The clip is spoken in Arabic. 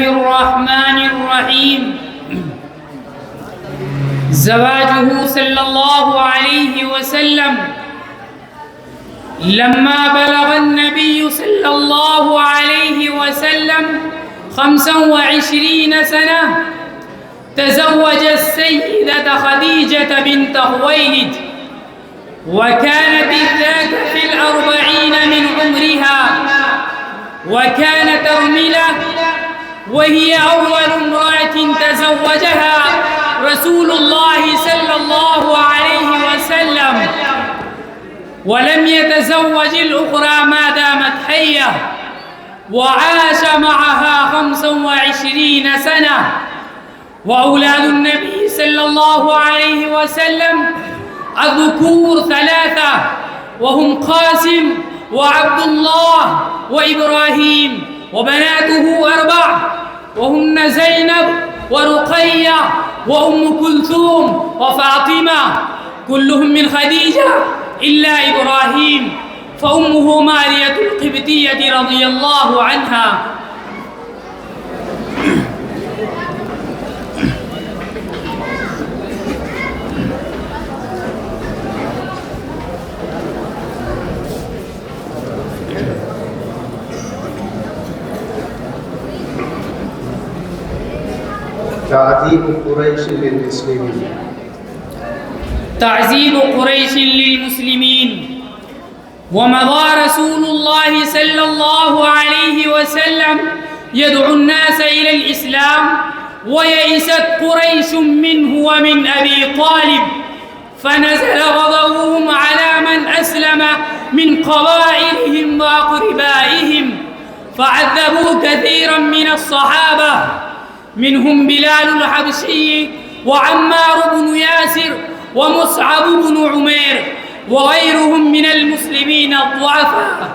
الرحمن الرحيم. زواجه صلى الله عليه وسلم لما بلغ النبي صلى الله عليه وسلم 25 سنة تزوج السيدة خديجة بنت خويلد، وكانت ذاك في 40 من عمرها، وكانت أرملة، وهي أول امرأة تزوجها رسول الله صلى الله عليه وسلم، ولم يتزوج الأخرى ما دامت حية، وعاش معها 25 سنة. وأولاد النبي صلى الله عليه وسلم الذكور 3، وهم قاسم وعبد الله وإبراهيم، وبناته 4، وهن زينب ورقية وأم كلثوم وفاطمة، كلهم من خديجة إلا إبراهيم، فأمه مارية القبطية رضي الله عنها. تعذيب قريش للمسلمين. تعذيب قريش للمسلمين. ومضى رسول الله صلى الله عليه وسلم يدعو الناس إلى الإسلام، ويئست قريش منه ومن أبي طالب، فنزل غضبهم على من أسلم من قبائلهم وأقربائهم، فعذبوا كثيرا من الصحابة، منهم بلال الحبشي وعمار بن ياسر ومصعب بن عمير وغيرهم من المسلمين الضعفاء.